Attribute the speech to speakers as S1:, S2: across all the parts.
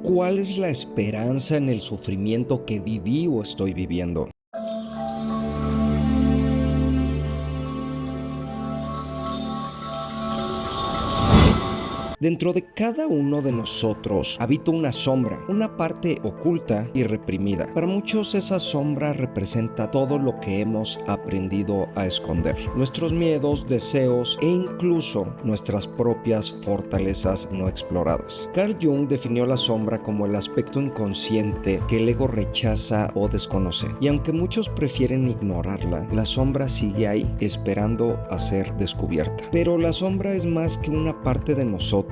S1: ¿Cuál es la esperanza en el sufrimiento que viví o estoy viviendo? Dentro de cada uno de nosotros habita una sombra, una parte oculta y reprimida. Para muchos esa sombra representa todo lo que hemos aprendido a esconder. Nuestros miedos, deseos e incluso nuestras propias fortalezas no exploradas. Carl Jung definió la sombra como el aspecto inconsciente que el ego rechaza o desconoce. Y aunque muchos prefieren ignorarla, la sombra sigue ahí, esperando a ser descubierta. Pero la sombra es más que una parte de nosotros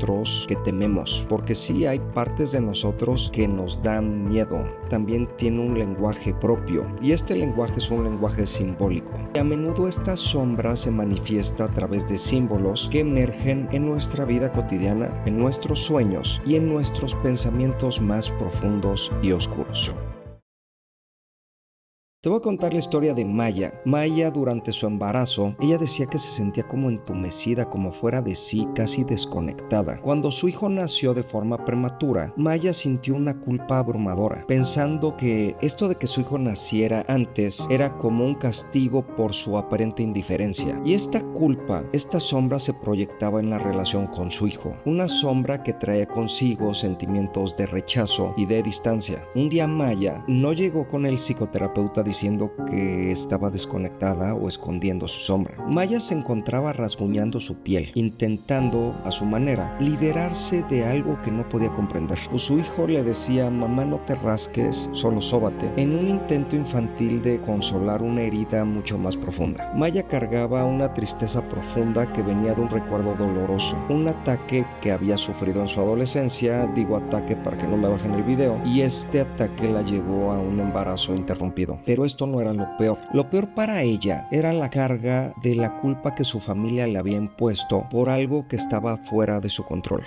S1: que tememos, porque sí hay partes de nosotros que nos dan miedo. También tiene un lenguaje propio, y este lenguaje es un lenguaje simbólico. Y a menudo esta sombra se manifiesta a través de símbolos que emergen en nuestra vida cotidiana, en nuestros sueños y en nuestros pensamientos más profundos y oscuros. Te voy a contar la historia de Maya. Maya, durante su embarazo, ella decía que se sentía como entumecida, como fuera de sí, casi desconectada. Cuando su hijo nació de forma prematura, Maya sintió una culpa abrumadora, pensando que esto de que su hijo naciera antes era como un castigo por su aparente indiferencia. Y esta culpa, esta sombra se proyectaba en la relación con su hijo. Una sombra que traía consigo sentimientos de rechazo y de distancia. Un día Maya no llegó con el psicoterapeuta diciendo que estaba desconectada o escondiendo su sombra. Maya se encontraba rasguñando su piel, intentando, a su manera, liberarse de algo que no podía comprender. Su hijo le decía: mamá, no te rasques, solo sóbate, en un intento infantil de consolar una herida mucho más profunda. Maya cargaba una tristeza profunda que venía de un recuerdo doloroso, un ataque que había sufrido en su adolescencia. Digo ataque para que no me bajen el video, y este ataque la llevó a un embarazo interrumpido. Pero esto no era lo peor. Lo peor para ella era la carga de la culpa que su familia le había impuesto por algo que estaba fuera de su control.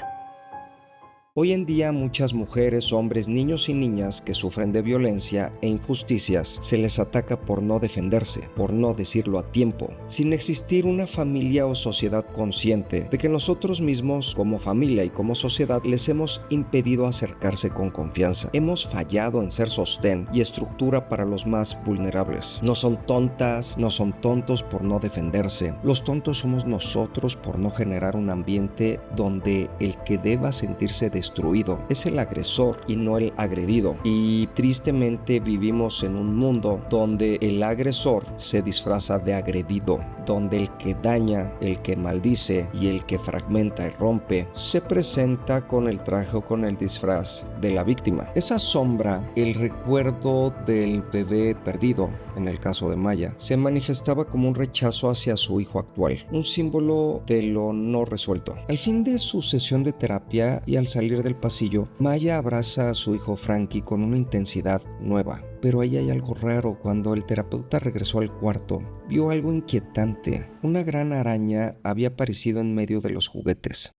S1: Hoy en día muchas mujeres, hombres, niños y niñas que sufren de violencia e injusticias se les ataca por no defenderse, por no decirlo a tiempo, sin existir una familia o sociedad consciente de que nosotros mismos como familia y como sociedad les hemos impedido acercarse con confianza. Hemos fallado en ser sostén y estructura para los más vulnerables. No son tontas, no son tontos por no defenderse. Los tontos somos nosotros por no generar un ambiente donde el que deba sentirse destruido es el agresor y no el agredido. Y tristemente vivimos en un mundo donde el agresor se disfraza de agredido, donde el que daña, el que maldice y el que fragmenta y rompe se presenta con el traje o con el disfraz de la víctima. Esa sombra, el recuerdo del bebé perdido, en el caso de Maya, se manifestaba como un rechazo hacia su hijo actual, un símbolo de lo no resuelto. Al fin de su sesión de terapia y al salir del pasillo, Maya abraza a su hijo Frankie con una intensidad nueva. Pero ahí hay algo raro. Cuando el terapeuta regresó al cuarto, vio algo inquietante. Una gran araña había aparecido en medio de los juguetes.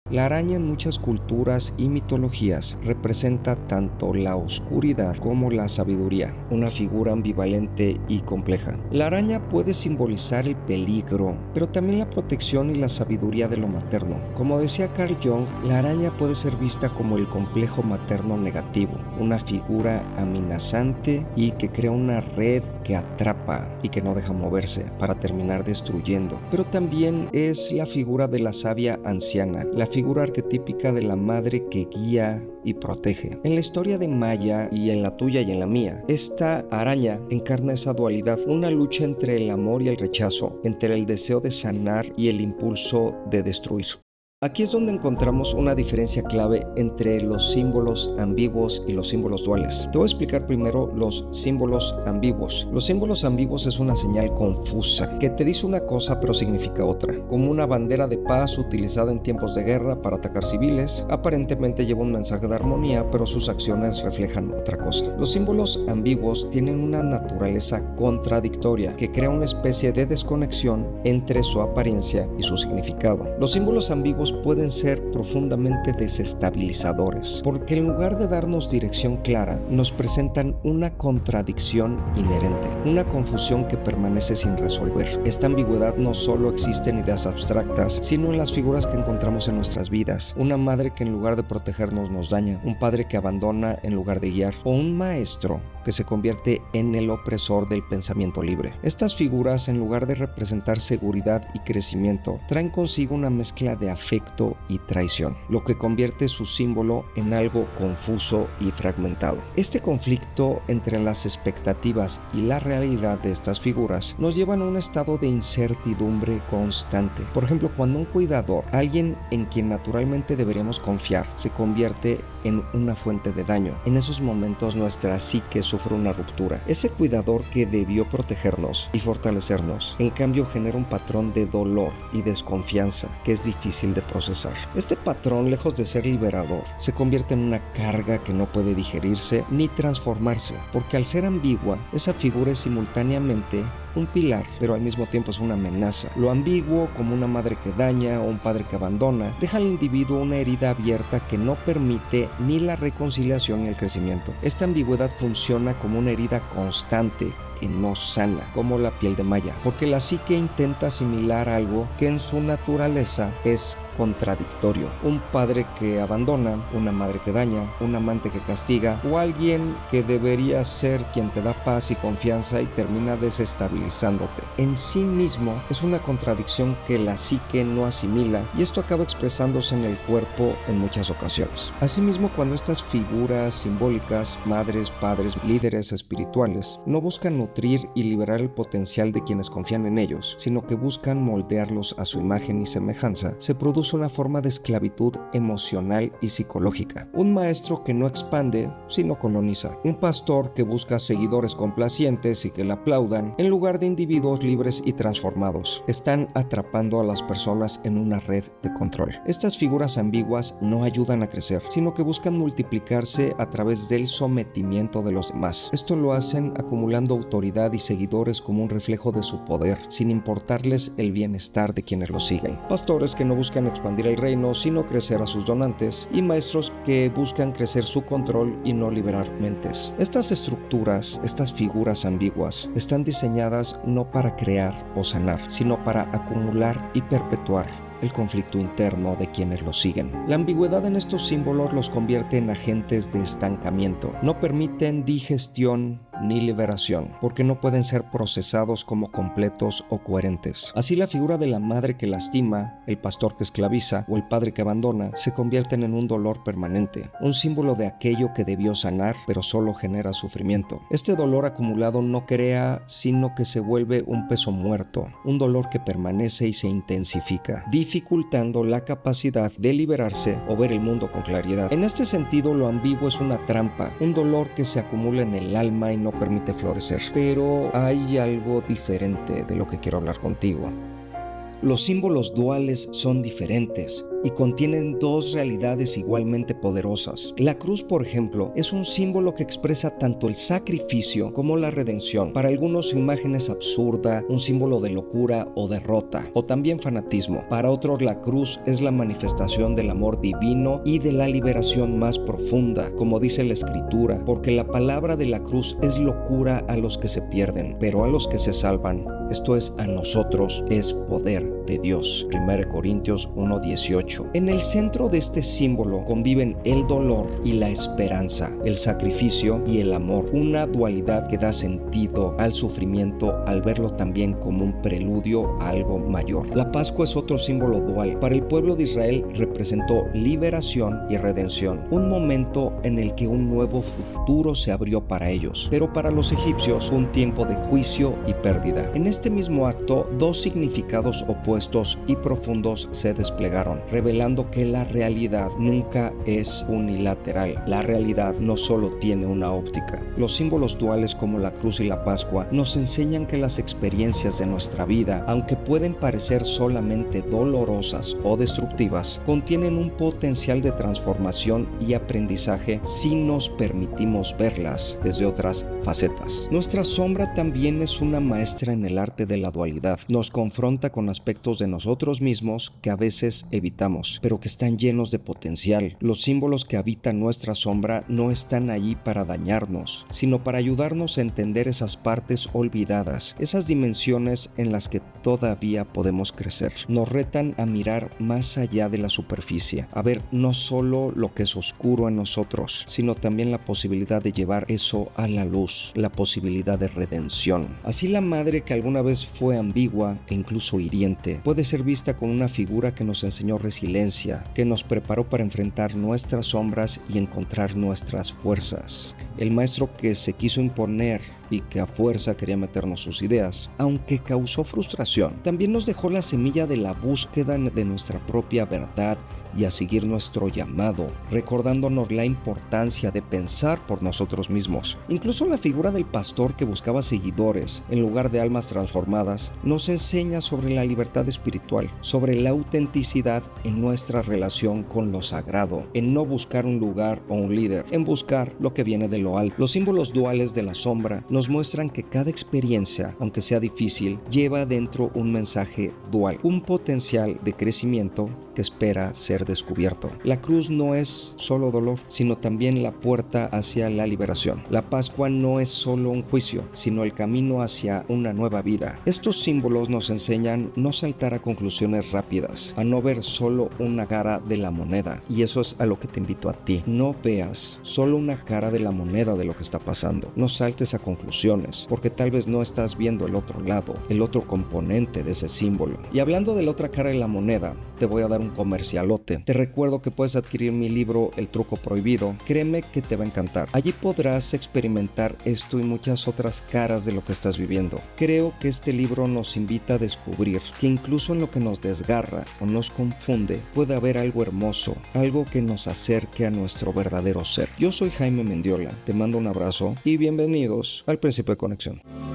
S1: La araña en muchas culturas y mitologías representa tanto la oscuridad como la sabiduría, una figura ambivalente y compleja. La araña puede simbolizar el peligro, pero también la protección y la sabiduría de lo materno. Como decía Carl Jung, la araña puede ser vista como el complejo materno negativo, una figura amenazante y que crea una red que atrapa y que no deja moverse para terminar destruyendo. Pero también es la figura de la sabia anciana, la figura arquetípica de la madre que guía y protege. En la historia de Maya y en la tuya y en la mía, esta araña encarna esa dualidad, una lucha entre el amor y el rechazo, entre el deseo de sanar y el impulso de destruir. Aquí es donde encontramos una diferencia clave entre los símbolos ambiguos y los símbolos duales. Te voy a explicar primero los símbolos ambiguos. Los símbolos ambiguos es una señal confusa que te dice una cosa pero significa otra. Como una bandera de paz utilizada en tiempos de guerra para atacar civiles, aparentemente lleva un mensaje de armonía, pero sus acciones reflejan otra cosa. Los símbolos ambiguos tienen una naturaleza contradictoria que crea una especie de desconexión entre su apariencia y su significado. Los símbolos ambiguos símbolos pueden ser profundamente desestabilizadores, porque en lugar de darnos dirección clara, nos presentan una contradicción inherente, una confusión que permanece sin resolver. Esta ambigüedad no solo existe en ideas abstractas, sino en las figuras que encontramos en nuestras vidas. Una madre que en lugar de protegernos nos daña, un padre que abandona en lugar de guiar, o un maestro que se convierte en el opresor del pensamiento libre. Estas figuras, en lugar de representar seguridad y crecimiento, traen consigo una mezcla de afecto y traición, lo que convierte su símbolo en algo confuso y fragmentado. Este conflicto entre las expectativas y la realidad de estas figuras nos llevan a un estado de incertidumbre constante. Por ejemplo, cuando un cuidador, alguien en quien naturalmente deberíamos confiar, se convierte en una fuente de daño, en esos momentos nuestra psique sufre una ruptura. Ese cuidador que debió protegernos y fortalecernos, en cambio genera un patrón de dolor y desconfianza que es difícil de procesar. Este patrón, lejos de ser liberador, se convierte en una carga que no puede digerirse ni transformarse, porque al ser ambigua, esa figura es simultáneamente un pilar, pero al mismo tiempo es una amenaza. Lo ambiguo, como una madre que daña o un padre que abandona, deja al individuo una herida abierta que no permite ni la reconciliación ni el crecimiento. Esta ambigüedad funciona como una herida constante que no sana, como la piel de malla, porque la psique intenta asimilar algo que en su naturaleza es contradictorio. Un padre que abandona, una madre que daña, un amante que castiga, o alguien que debería ser quien te da paz y confianza y termina desestabilizándote. En sí mismo es una contradicción que la psique no asimila, y esto acaba expresándose en el cuerpo en muchas ocasiones. Asimismo, cuando estas figuras simbólicas, madres, padres, líderes espirituales, no buscan nutrir y liberar el potencial de quienes confían en ellos, sino que buscan moldearlos a su imagen y semejanza, se produce una forma de esclavitud emocional y psicológica. Un maestro que no expande, sino coloniza. Un pastor que busca seguidores complacientes y que le aplaudan, en lugar de individuos libres y transformados. Están atrapando a las personas en una red de control. Estas figuras ambiguas no ayudan a crecer, sino que buscan multiplicarse a través del sometimiento de los demás. Esto lo hacen acumulando autoridad y seguidores como un reflejo de su poder, sin importarles el bienestar de quienes lo siguen. Pastores que no buscan expandir el reino, sino crecer a sus donantes, y maestros que buscan crecer su control y no liberar mentes. Estas estructuras, estas figuras ambiguas, están diseñadas no para crear o sanar, sino para acumular y perpetuar el conflicto interno de quienes lo siguen. La ambigüedad en estos símbolos los convierte en agentes de estancamiento. No permiten digestión ni liberación, porque no pueden ser procesados como completos o coherentes. Así, la figura de la madre que lastima, el pastor que esclaviza o el padre que abandona se convierten en un dolor permanente, un símbolo de aquello que debió sanar, pero solo genera sufrimiento. Este dolor acumulado no crea, sino que se vuelve un peso muerto, un dolor que permanece y se intensifica, dificultando la capacidad de liberarse o ver el mundo con claridad. En este sentido, lo ambiguo es una trampa, un dolor que se acumula en el alma y no permite florecer. Pero hay algo diferente de lo que quiero hablar contigo. Los símbolos duales son diferentes y contienen dos realidades igualmente poderosas. La cruz, por ejemplo, es un símbolo que expresa tanto el sacrificio como la redención. Para algunos su imagen es absurda, un símbolo de locura o derrota, o también fanatismo. Para otros la cruz es la manifestación del amor divino y de la liberación más profunda, como dice la Escritura, porque la palabra de la cruz es locura a los que se pierden, pero a los que se salvan, esto es, a nosotros, es poder de Dios. 1 Corintios 1:18. En el centro de este símbolo conviven el dolor y la esperanza, el sacrificio y el amor, una dualidad que da sentido al sufrimiento al verlo también como un preludio a algo mayor. La Pascua es otro símbolo dual. Para el pueblo de Israel representó liberación y redención, un momento en el que un nuevo futuro se abrió para ellos, pero para los egipcios fue un tiempo de juicio y pérdida. En este mismo acto, dos significados opuestos y profundos se desplegaron, revelando que la realidad nunca es unilateral. La realidad no solo tiene una óptica. Los símbolos duales como la cruz y la Pascua nos enseñan que las experiencias de nuestra vida, aunque pueden parecer solamente dolorosas o destructivas, contienen un potencial de transformación y aprendizaje si nos permitimos verlas desde otras facetas. Nuestra sombra también es una maestra en el arte de la dualidad. Nos confronta con aspectos de nosotros mismos que a veces evitamos ignoramos, pero que están llenos de potencial. Los símbolos que habitan nuestra sombra no están allí para dañarnos, sino para ayudarnos a entender esas partes olvidadas, esas dimensiones en las que todavía podemos crecer. Nos retan a mirar más allá de la superficie, a ver no solo lo que es oscuro en nosotros, sino también la posibilidad de llevar eso a la luz, la posibilidad de redención. Así la madre, que alguna vez fue ambigua e incluso hiriente, puede ser vista como una figura que nos enseñó resiliencia, que nos preparó para enfrentar nuestras sombras y encontrar nuestras fuerzas. El maestro que se quiso imponer y que a fuerza quería meternos sus ideas, aunque causó frustración, también nos dejó la semilla de la búsqueda de nuestra propia verdad y a seguir nuestro llamado, recordándonos la importancia de pensar por nosotros mismos. Incluso la figura del pastor que buscaba seguidores en lugar de almas transformadas nos enseña sobre la libertad espiritual, sobre la autenticidad en nuestra relación con lo sagrado, en no buscar un lugar o un líder, en buscar lo que viene de lo alto. Los símbolos duales de la sombra nos muestran que cada experiencia, aunque sea difícil, lleva dentro un mensaje dual, un potencial de crecimiento que espera ser descubierto. La cruz no es solo dolor, sino también la puerta hacia la liberación. La Pascua no es solo un juicio, sino el camino hacia una nueva vida. Estos símbolos nos enseñan no saltar a conclusiones rápidas, a no ver solo una cara de la moneda, y eso es a lo que te invito a ti. No veas solo una cara de la moneda de lo que está pasando. No saltes a conclusiones, porque tal vez no estás viendo el otro lado, el otro componente de ese símbolo. Y hablando de la otra cara de la moneda, te voy a dar un comercialote. Te recuerdo que puedes adquirir mi libro El Truco Prohibido. Créeme que te va a encantar. Allí podrás experimentar esto y muchas otras caras de lo que estás viviendo. Creo que este libro nos invita a descubrir que incluso en lo que nos desgarra o nos confunde, puede haber algo hermoso, algo que nos acerque a nuestro verdadero ser. Yo soy Jaime Mendiola, te mando un abrazo y bienvenidos al Principio de Conexión.